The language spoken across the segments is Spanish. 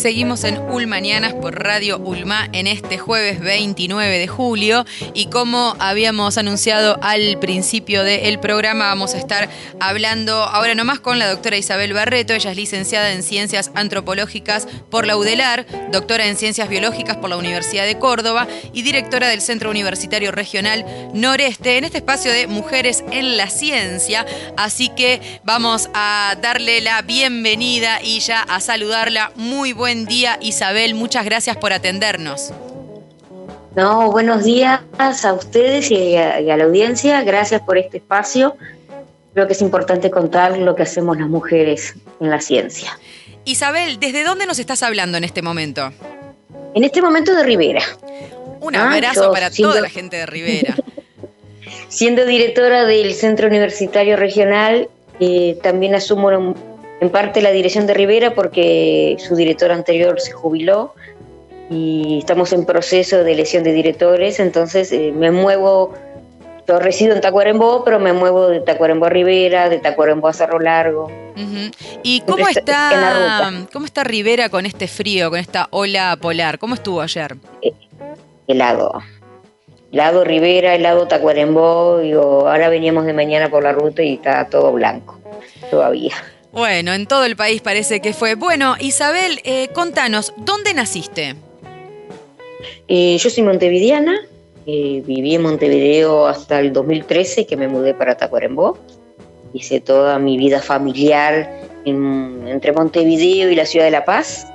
Seguimos en Ulmañanas por Radio Ulma en este jueves 29 de julio y como habíamos anunciado al principio del programa, vamos a estar hablando ahora nomás con la doctora Isabel Barreto. Ella es licenciada en Ciencias Antropológicas por la UDELAR, doctora en Ciencias Biológicas por la Universidad de Córdoba y directora del Centro Universitario Regional Noreste en este espacio de Mujeres en la Ciencia. Así que vamos a darle la bienvenida y ya a saludarla. Muy buen día, Isabel. Muchas gracias por atendernos. No, buenos días a ustedes y a la audiencia. Gracias por este espacio. Creo que es importante contar lo que hacemos las mujeres en la ciencia. Isabel, ¿desde dónde nos estás hablando en este momento? En este momento de Rivera. Un abrazo para toda la gente de Rivera. Siendo directora del Centro Universitario Regional, también asumo en parte la dirección de Rivera porque su director anterior se jubiló y estamos en proceso de elección de directores, entonces me muevo, yo resido en Tacuarembó, pero me muevo de Tacuarembó a Rivera, de Tacuarembó a Cerro Largo. Uh-huh. ¿Y cómo está Rivera con este frío, con esta ola polar? ¿Cómo estuvo ayer? Helado Rivera, helado Tacuarembó, ahora veníamos de mañana por la ruta y está todo blanco todavía. Bueno, en todo el país parece que fue. Bueno, Isabel, contanos, ¿dónde naciste? Yo soy montevideana, viví en Montevideo hasta el 2013, que me mudé para Tacuarembó. Hice toda mi vida familiar entre Montevideo y la ciudad de La Paz,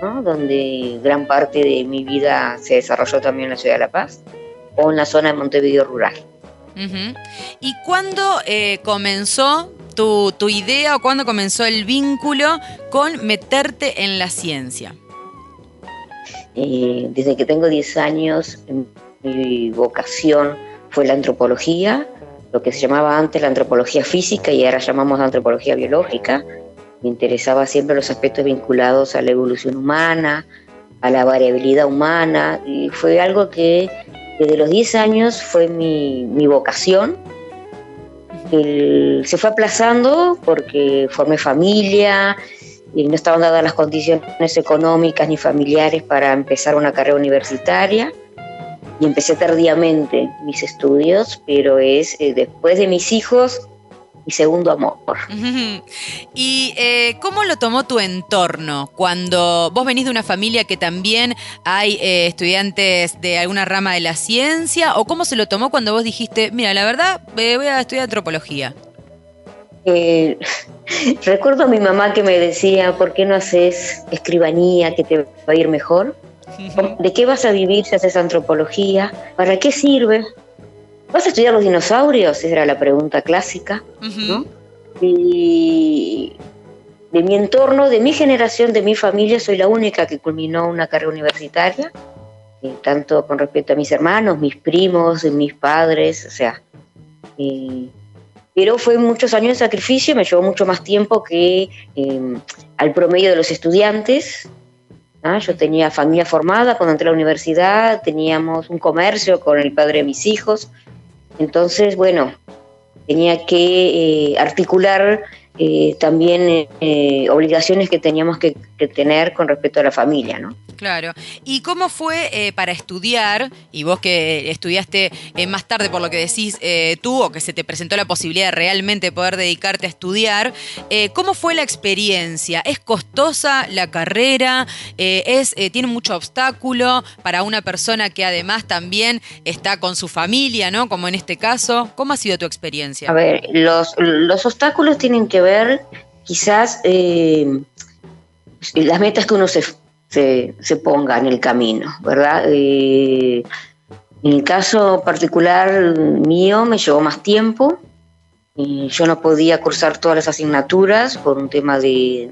¿no? Donde gran parte de mi vida se desarrolló también en la ciudad de La Paz, o en la zona de Montevideo rural. Uh-huh. ¿Y cuándo comenzó tu idea o cuándo comenzó el vínculo con meterte en la ciencia? Desde que tengo 10 años, mi vocación fue la antropología, lo que se llamaba antes la antropología física y ahora llamamos la antropología biológica. Me interesaba siempre los aspectos vinculados a la evolución humana, a la variabilidad humana, y fue algo que desde los 10 años fue mi vocación. Se fue aplazando porque formé familia y no estaban dadas las condiciones económicas ni familiares para empezar una carrera universitaria y empecé tardíamente mis estudios, pero es después de mis hijos mi segundo amor. ¿Y cómo lo tomó tu entorno cuando vos venís de una familia que también hay estudiantes de alguna rama de la ciencia? ¿O cómo se lo tomó cuando vos dijiste, mira, la verdad, voy a estudiar antropología? Recuerdo a mi mamá que me decía, ¿por qué no haces escribanía, que te va a ir mejor? ¿De qué vas a vivir si haces antropología? ¿Para qué sirve? ¿Vas a estudiar los dinosaurios? Esa era la pregunta clásica, ¿no? Y de mi entorno, de mi generación, de mi familia, soy la única que culminó una carrera universitaria, tanto con respecto a mis hermanos, mis primos, mis padres, o sea. Pero fue muchos años de sacrificio, me llevó mucho más tiempo que al promedio de los estudiantes. Yo tenía familia formada cuando entré a la universidad, teníamos un comercio con el padre de mis hijos. Entonces, bueno, tenía que articular también obligaciones que teníamos que tener con respecto a la familia, ¿no? Claro. ¿Y cómo fue para estudiar, y vos que estudiaste más tarde por lo que decís tú, o que se te presentó la posibilidad de realmente poder dedicarte a estudiar, cómo fue la experiencia? ¿Es costosa la carrera? ¿Tiene mucho obstáculo para una persona que además también está con su familia, ¿no? Como en este caso. ¿Cómo ha sido tu experiencia? A ver, los obstáculos tienen que ver quizás las metas que uno se ponga en el camino, ¿verdad? En el caso particular mío me llevó más tiempo. Yo no podía cursar todas las asignaturas por un tema de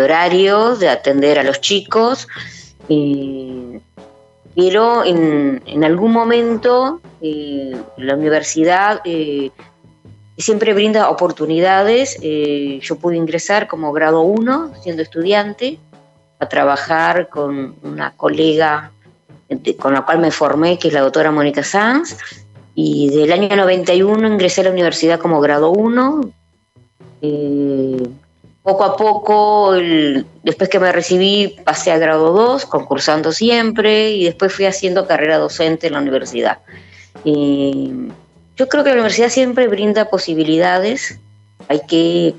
horarios, de atender a los chicos, pero en algún momento la universidad siempre brinda oportunidades. Yo pude ingresar como grado 1, siendo estudiante, a trabajar con una colega con la cual me formé, que es la doctora Mónica Sanz, y del año 91 ingresé a la universidad como grado 1, poco a poco, después que me recibí, pasé a grado 2, concursando siempre, y después fui haciendo carrera docente en la universidad. Yo creo que la universidad siempre brinda posibilidades, hay que,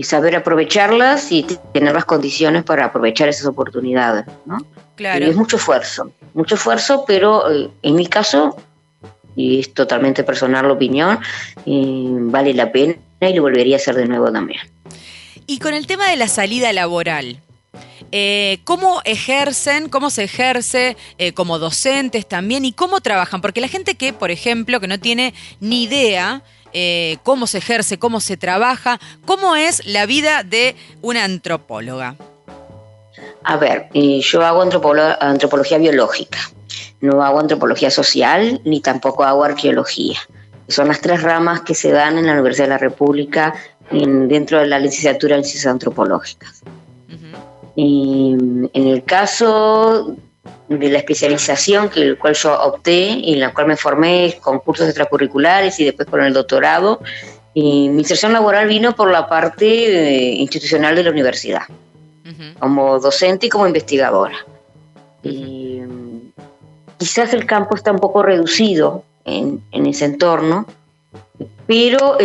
saber aprovecharlas y tener las condiciones para aprovechar esas oportunidades, ¿no? Claro. Es mucho esfuerzo, pero en mi caso, y es totalmente personal la opinión, vale la pena y lo volvería a hacer de nuevo también. Y con el tema de la salida laboral, ¿cómo se ejerce como docentes también y cómo trabajan? Porque la gente que, por ejemplo, que no tiene ni idea cómo se ejerce, cómo se trabaja, ¿cómo es la vida de una antropóloga? A ver, yo hago antropología biológica, no hago antropología social ni tampoco hago arqueología. Son las 3 ramas que se dan en la Universidad de la República dentro de la licenciatura en Ciencias Antropológicas. Y en el caso de la especialización, el cual yo opté y en la cual me formé con cursos extracurriculares y después con el doctorado, mi inserción laboral vino por la parte institucional de la universidad, como docente y como investigadora. Quizás el campo está un poco reducido en ese entorno, pero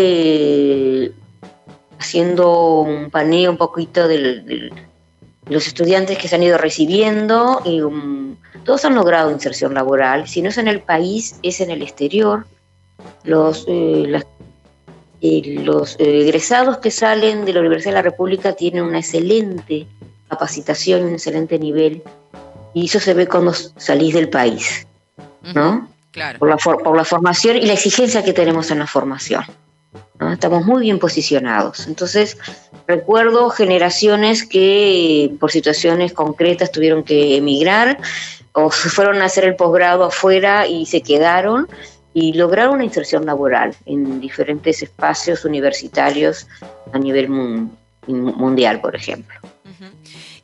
haciendo un paneo un poquito de los estudiantes que se han ido recibiendo, todos han logrado inserción laboral, si no es en el país, es en el exterior. Los egresados que salen de la Universidad de la República tienen una excelente capacitación, un excelente nivel, y eso se ve cuando salís del país, ¿no? Claro. Por la formación y la exigencia que tenemos en la formación, ¿no? Estamos muy bien posicionados. Entonces, recuerdo generaciones que por situaciones concretas tuvieron que emigrar o fueron a hacer el posgrado afuera y se quedaron y lograron una inserción laboral en diferentes espacios universitarios a nivel mundial, por ejemplo.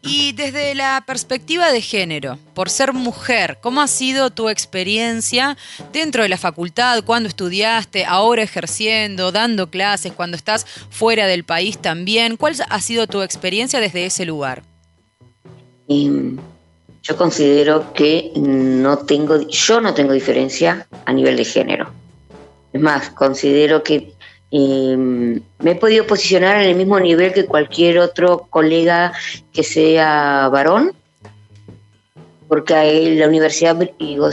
Y desde la perspectiva de género, por ser mujer, ¿cómo ha sido tu experiencia dentro de la facultad? ¿Cuándo estudiaste? ¿Ahora ejerciendo? ¿Dando clases? ¿Cuando estás fuera del país también? ¿Cuál ha sido tu experiencia desde ese lugar? Yo considero que yo no tengo diferencia a nivel de género. Es más, considero que me he podido posicionar en el mismo nivel que cualquier otro colega que sea varón, porque la universidad,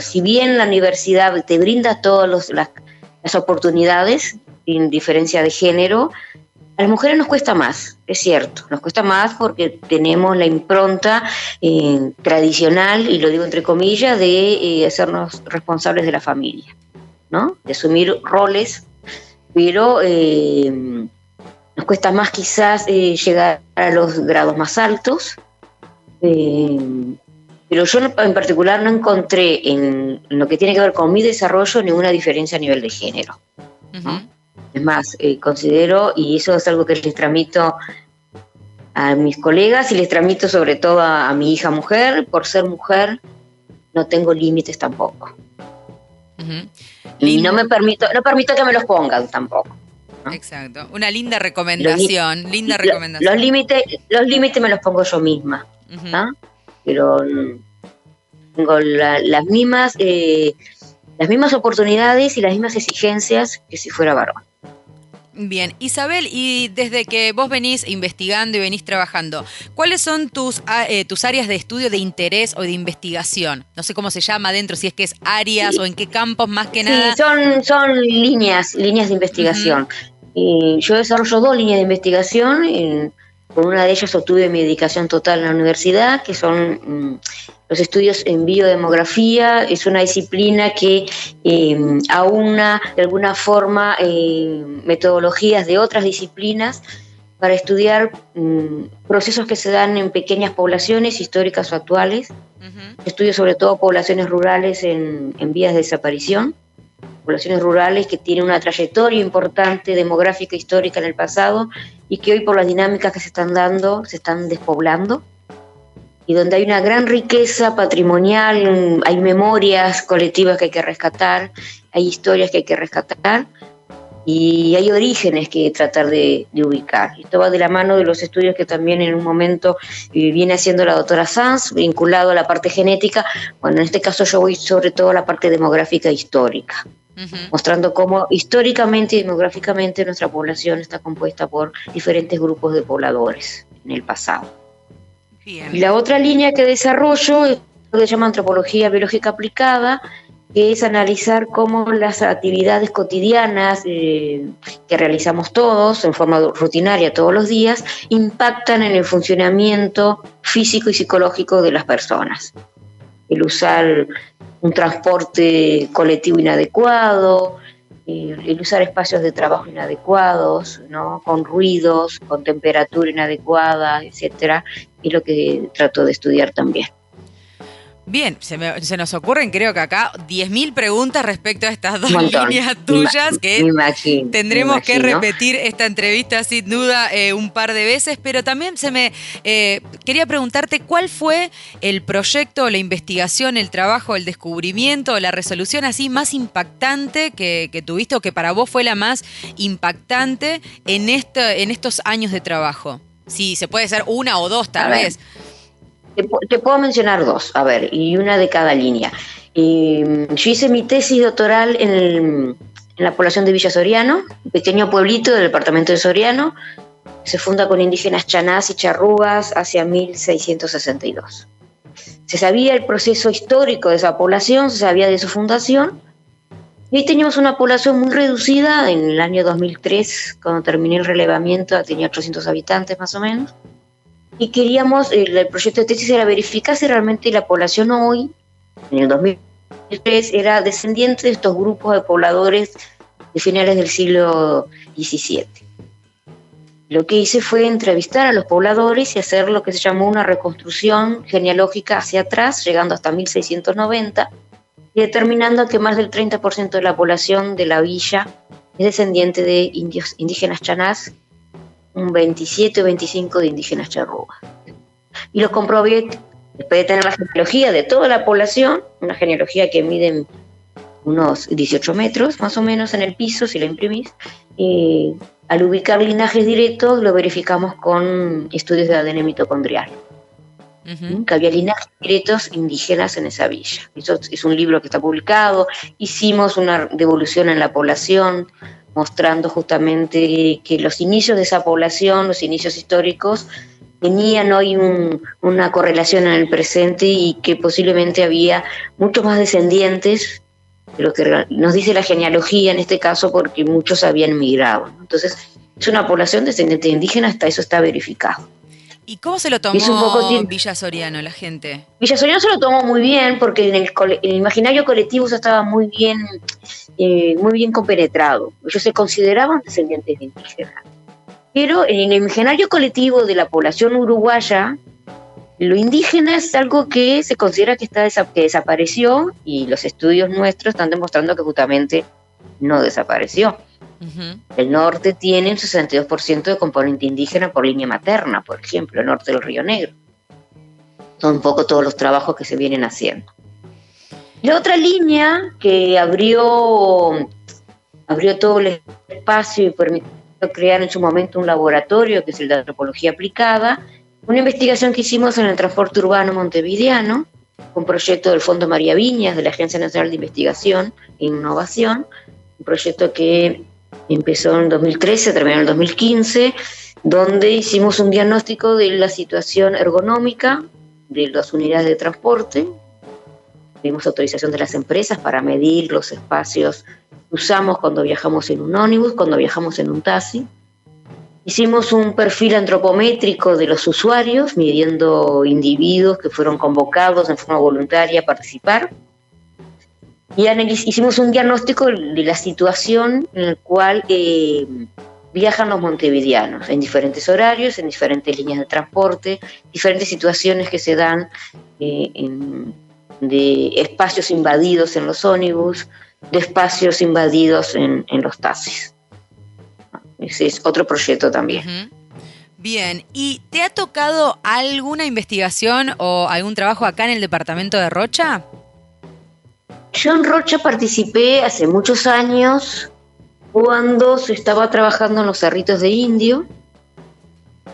si bien la universidad te brinda todas las oportunidades sin diferencia de género, a las mujeres nos cuesta más, es cierto, nos cuesta más porque tenemos la impronta tradicional, y lo digo entre comillas, de hacernos responsables de la familia, ¿no? De asumir roles, pero nos cuesta más quizás llegar a los grados más altos, pero yo en particular no encontré en lo que tiene que ver con mi desarrollo ninguna diferencia a nivel de género, ¿no? Es más, considero, y eso es algo que les tramito a mis colegas y les tramito sobre todo a mi hija mujer, por ser mujer no tengo límites tampoco. Y no permito que me los pongan tampoco, ¿no? Exacto, una linda recomendación, Los límites me los pongo yo misma, ¿no? Pero tengo las mismas oportunidades y las mismas exigencias que si fuera varón. Bien, Isabel, y desde que vos venís investigando y venís trabajando, ¿cuáles son tus áreas de estudio de interés o de investigación? No sé cómo se llama adentro, si es que es áreas o en qué campos más que nada. Sí, son líneas de investigación. Yo desarrollo 2 líneas de investigación. Con una de ellas obtuve mi dedicación total en la universidad, que son los estudios en biodemografía. Es una disciplina que aúna de alguna forma metodologías de otras disciplinas para estudiar procesos que se dan en pequeñas poblaciones históricas o actuales. Estudio sobre todo poblaciones rurales en vías de desaparición, poblaciones rurales que tienen una trayectoria importante demográfica histórica en el pasado y que hoy por las dinámicas que se están dando se están despoblando, y donde hay una gran riqueza patrimonial, hay memorias colectivas que hay que rescatar, hay historias que hay que rescatar, y hay orígenes que tratar de ubicar. Esto va de la mano de los estudios que también en un momento viene haciendo la doctora Sanz, vinculado a la parte genética. Bueno, en este caso yo voy sobre todo a la parte demográfica e histórica, mostrando cómo históricamente y demográficamente nuestra población está compuesta por diferentes grupos de pobladores en el pasado. Bien. Y la otra línea que desarrollo es lo que se llama antropología biológica aplicada, que es analizar cómo las actividades cotidianas que realizamos todos en forma rutinaria todos los días impactan en el funcionamiento físico y psicológico de las personas. El usar un transporte colectivo inadecuado, el usar espacios de trabajo inadecuados, ¿no? Con ruidos, con temperatura inadecuada, etcétera, es lo que trato de estudiar también. Bien, se nos ocurren creo que acá 10.000 preguntas respecto a estas dos líneas tuyas que tendremos que repetir esta entrevista sin duda un par de veces, pero también quería preguntarte cuál fue el proyecto, la investigación, el trabajo, el descubrimiento, la resolución así más impactante que tuviste o que para vos fue la más impactante en estos años de trabajo. Sí, se puede ser una o dos tal vez. Te puedo mencionar dos, y una de cada línea. Yo hice mi tesis doctoral en la población de Villa Soriano, un pequeño pueblito del departamento de Soriano, que se funda con indígenas chanás y charrúas hacia 1662. Se sabía el proceso histórico de esa población, se sabía de su fundación, y ahí teníamos una población muy reducida. En el año 2003, cuando terminé el relevamiento, tenía 800 habitantes más o menos. Y queríamos, el proyecto de tesis era verificar si realmente la población hoy, en el 2003, era descendiente de estos grupos de pobladores de finales del siglo XVII. Lo que hice fue entrevistar a los pobladores y hacer lo que se llamó una reconstrucción genealógica hacia atrás, llegando hasta 1690, y determinando que más del 30% de la población de la villa es descendiente de indígenas chanás, un 27 o 25 de indígenas charrúas. Y lo comprobé después de tener la genealogía de toda la población, una genealogía que mide unos 18 metros más o menos en el piso, si la imprimís. Al ubicar linajes directos lo verificamos con estudios de ADN mitocondrial. Que había linajes directos indígenas en esa villa. Eso es un libro que está publicado. Hicimos una devolución en la población, mostrando justamente que los inicios de esa población, los inicios históricos, tenían hoy una correlación en el presente y que posiblemente había muchos más descendientes de lo que nos dice la genealogía en este caso, porque muchos habían migrado. Entonces, es una población descendiente indígena, hasta eso está verificado. ¿Y cómo se lo tomó Villa Soriano, la gente? Villa Soriano se lo tomó muy bien, porque en el imaginario colectivo eso estaba muy bien compenetrado. Ellos se consideraban descendientes de indígenas. Pero en el imaginario colectivo de la población uruguaya, lo indígena es algo que se considera que desapareció, y los estudios nuestros están demostrando que justamente no desapareció. El norte tiene un 62% de componente indígena por línea materna, por ejemplo, el norte del Río Negro. Son un poco todos los trabajos que se vienen haciendo. La otra línea que abrió todo el espacio y permitió crear en su momento un laboratorio, que es el de antropología aplicada, una investigación que hicimos en el transporte urbano montevideano, un proyecto del Fondo María Viñas, de la Agencia Nacional de Investigación e Innovación, un proyecto que empezó en 2013, terminó en el 2015, donde hicimos un diagnóstico de la situación ergonómica de las unidades de transporte. Tuvimos autorización de las empresas para medir los espacios que usamos cuando viajamos en un ómnibus, cuando viajamos en un taxi. Hicimos un perfil antropométrico de los usuarios, midiendo individuos que fueron convocados en forma voluntaria a participar. Y hicimos un diagnóstico de la situación en la cual viajan los montevideanos, en diferentes horarios, en diferentes líneas de transporte, diferentes situaciones que se dan de espacios invadidos en los ómnibus, de espacios invadidos en los taxis. Ese es otro proyecto también. Bien, ¿y te ha tocado alguna investigación o algún trabajo acá en el departamento de Rocha? Yo en Rocha participé hace muchos años cuando se estaba trabajando en los cerritos de indio,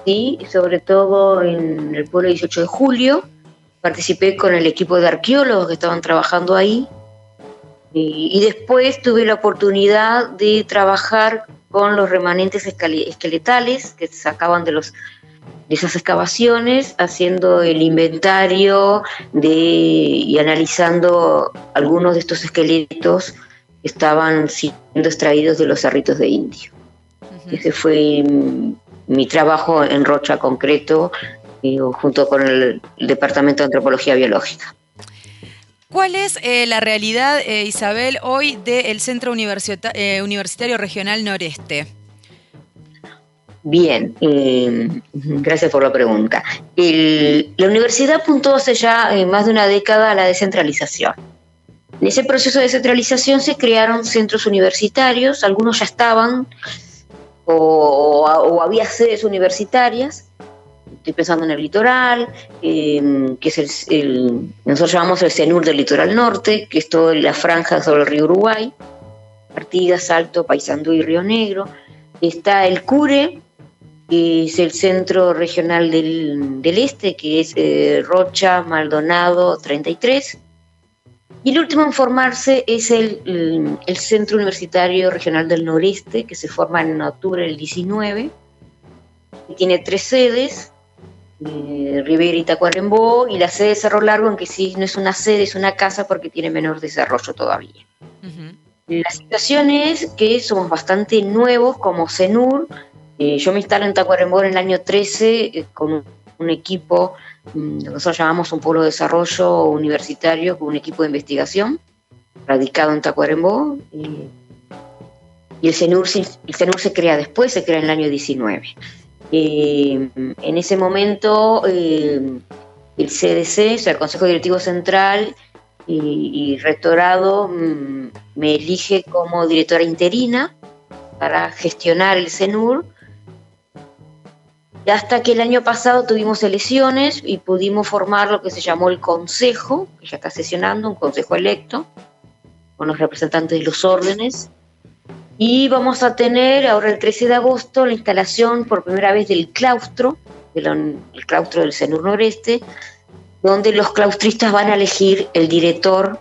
y sobre todo en el pueblo 18 de Julio. Participé con el equipo de arqueólogos que estaban trabajando ahí, y después tuve la oportunidad de trabajar con los remanentes esqueletales que se sacaban de esas excavaciones, haciendo el inventario y analizando algunos de estos esqueletos que estaban siendo extraídos de los cerritos de indio. Uh-huh. Ese fue mi trabajo en Rocha concreto, junto con el Departamento de Antropología Biológica. ¿Cuál es la realidad, Isabel, hoy del Centro Universitario Regional Noreste? Bien, gracias por la pregunta. La universidad apuntó hace ya más de una década a la descentralización. En ese proceso de descentralización se crearon centros universitarios, algunos ya estaban o había sedes universitarias. Estoy pensando en el litoral, que es nosotros llamamos el CENUR del litoral norte, que es toda la franja sobre el río Uruguay, Artigas, Salto, Paysandú y Río Negro. Está el CURE, que es el Centro Regional del Este, que es Rocha, Maldonado, 33. Y el último en formarse es el Centro Universitario Regional del Noreste, que se forma en octubre del 19, que tiene 3 sedes, Rivera y Tacuarembó, y la sede de Cerro Largo, aunque sí no es una sede, es una casa porque tiene menor desarrollo todavía. Uh-huh. La situación es que somos bastante nuevos como CENUR. Yo me instalo en Tacuarembó en el año 13 con un equipo, nosotros llamamos un polo de desarrollo universitario, con un equipo de investigación radicado en Tacuarembó, y el CENUR se crea después, se crea en el año 19. En ese momento el CDC, o sea, el Consejo Directivo Central y Rectorado, me elige como directora interina para gestionar el CENUR, hasta que el año pasado tuvimos elecciones y pudimos formar lo que se llamó el Consejo, que ya está sesionando, un consejo electo, con los representantes de los órdenes. Y vamos a tener ahora el 13 de agosto la instalación por primera vez del claustro, el claustro del CENUR Noreste, donde los claustristas van a elegir el director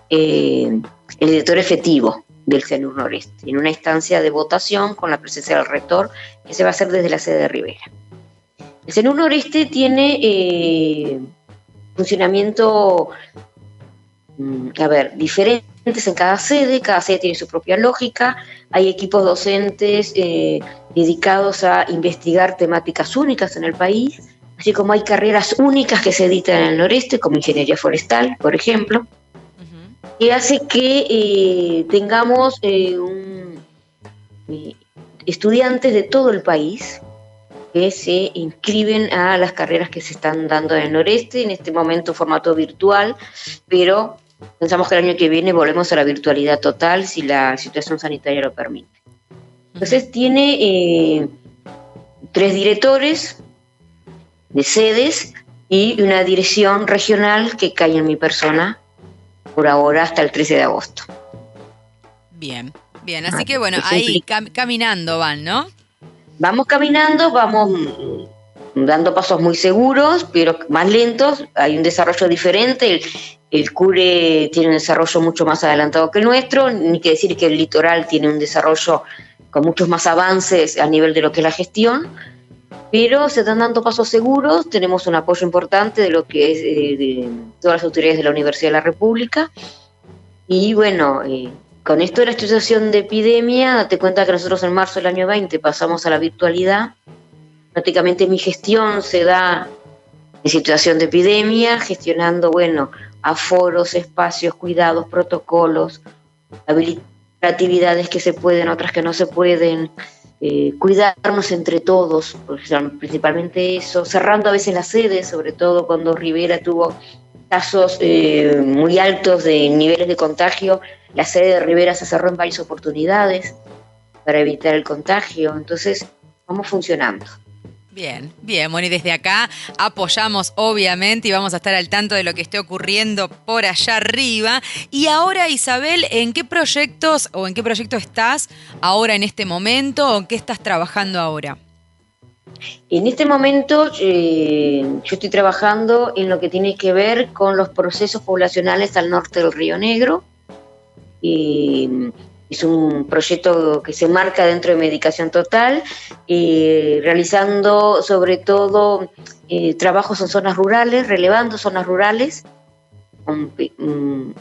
efectivo del CENUR Noreste, en una instancia de votación con la presencia del rector, que se va a hacer desde la sede de Rivera. El CENUR Noreste tiene funcionamiento, diferentes en cada sede tiene su propia lógica. Hay equipos docentes dedicados a investigar temáticas únicas en el país, así como hay carreras únicas que se editan en el noreste, como ingeniería forestal, por ejemplo, uh-huh, que hace que tengamos estudiantes de todo el país que se inscriben a las carreras que se están dando en el noreste, en este momento en formato virtual, pero pensamos que el año que viene volvemos a la virtualidad total si la situación sanitaria lo permite. Entonces tiene 3 directores de sedes y una dirección regional que cae en mi persona por ahora hasta el 13 de agosto. Bien, así que bueno, ahí caminando van, ¿no? Vamos caminando, vamos dando pasos muy seguros, pero más lentos. Hay un desarrollo diferente. El CURE tiene un desarrollo mucho más adelantado que el nuestro, ni que decir que el litoral tiene un desarrollo con muchos más avances a nivel de lo que es la gestión, pero se están dando pasos seguros. Tenemos un apoyo importante de lo que es de todas las autoridades de la Universidad de la República, y bueno, con esto de la situación de epidemia, date cuenta que nosotros en marzo del año 20 pasamos a la virtualidad. Prácticamente mi gestión se da en situación de epidemia, gestionando, aforos, espacios, cuidados, protocolos, habilitar actividades que se pueden, otras que no se pueden, cuidarnos entre todos, principalmente eso, cerrando a veces las sedes, sobre todo cuando Rivera tuvo casos muy altos de niveles de contagio. La sede de Rivera se cerró en varias oportunidades para evitar el contagio. Entonces vamos funcionando. Bien, bien. Bueno, y desde acá apoyamos, obviamente, y vamos a estar al tanto de lo que esté ocurriendo por allá arriba. Y ahora, Isabel, ¿en qué proyectos o en qué proyecto estás ahora en este momento o en qué estás trabajando ahora? En este momento yo estoy trabajando en lo que tiene que ver con los procesos poblacionales al norte del Río Negro. Es un proyecto que se marca dentro de Medicación Total, realizando sobre todo trabajos en zonas rurales, relevando zonas rurales, con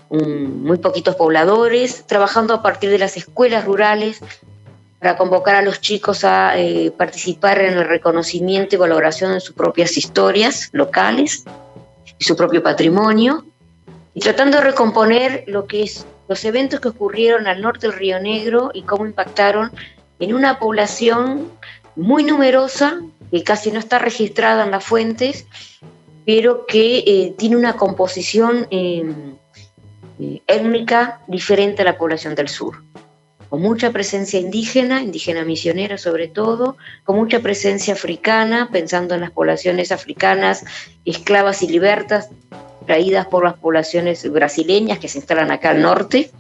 muy poquitos pobladores, trabajando a partir de las escuelas rurales, para convocar a los chicos a participar en el reconocimiento y valoración de sus propias historias locales y su propio patrimonio, y tratando de recomponer lo que es los eventos que ocurrieron al norte del Río Negro y cómo impactaron en una población muy numerosa, que casi no está registrada en las fuentes, pero que tiene una composición étnica diferente a la población del sur, con mucha presencia indígena misionera sobre todo, con mucha presencia africana, pensando en las poblaciones africanas, esclavas y libertas, traídas por las poblaciones brasileñas que se instalan acá al norte,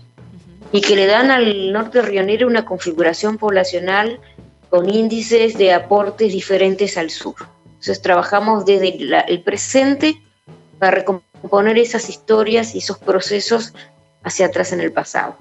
y que le dan al norte del Río Negro una configuración poblacional con índices de aportes diferentes al sur. Entonces trabajamos desde el presente para recomponer esas historias y esos procesos hacia atrás en el pasado.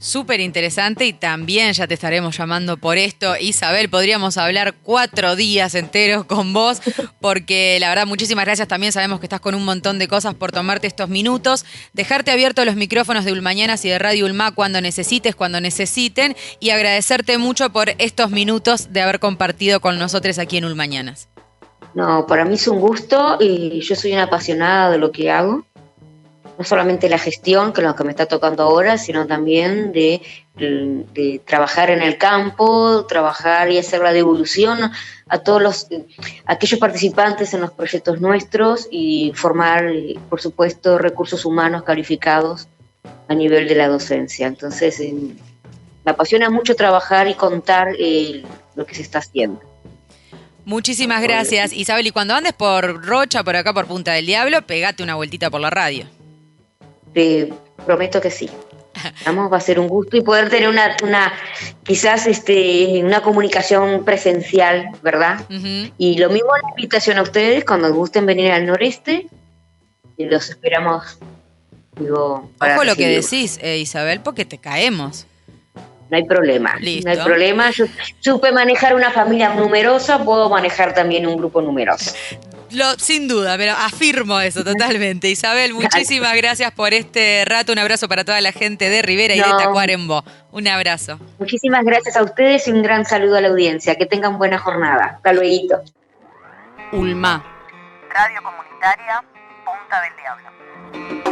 Súper interesante, y también ya te estaremos llamando por esto. Isabel, podríamos hablar 4 días enteros con vos, porque la verdad, muchísimas gracias. También sabemos que estás con un montón de cosas por tomarte estos minutos. Dejarte abiertos los micrófonos de Ulmañanas y de Radio Ulmá cuando necesites, cuando necesiten, y agradecerte mucho por estos minutos de haber compartido con nosotros aquí en Ulmañanas. No, para mí es un gusto, y yo soy una apasionada de lo que hago. No solamente la gestión, que es lo que me está tocando ahora, sino también de trabajar en el campo, trabajar y hacer la devolución a todos aquellos participantes en los proyectos nuestros, y formar, por supuesto, recursos humanos calificados a nivel de la docencia. Entonces, me apasiona mucho trabajar y contar lo que se está haciendo. Muchísimas gracias, Isabel. Y cuando andes por Rocha, por acá, por Punta del Diablo, pegate una vueltita por la radio. Te prometo que sí. Vamos, va a ser un gusto, y poder tener quizás una comunicación presencial, ¿verdad? Uh-huh. Y lo mismo la invitación a ustedes, cuando gusten venir al noreste, y los esperamos. Ojo lo que decís, Isabel, porque te caemos. No hay problema. Listo. No hay problema. Yo supe manejar una familia numerosa, puedo manejar también un grupo numeroso. Sin duda, pero afirmo eso totalmente. Isabel, muchísimas gracias por este rato. Un abrazo para toda la gente de Rivera y de Tacuarembó. Un abrazo. Muchísimas gracias a ustedes y un gran saludo a la audiencia. Que tengan buena jornada. Hasta luego. Ulmá. Radio Comunitaria Punta del Diablo.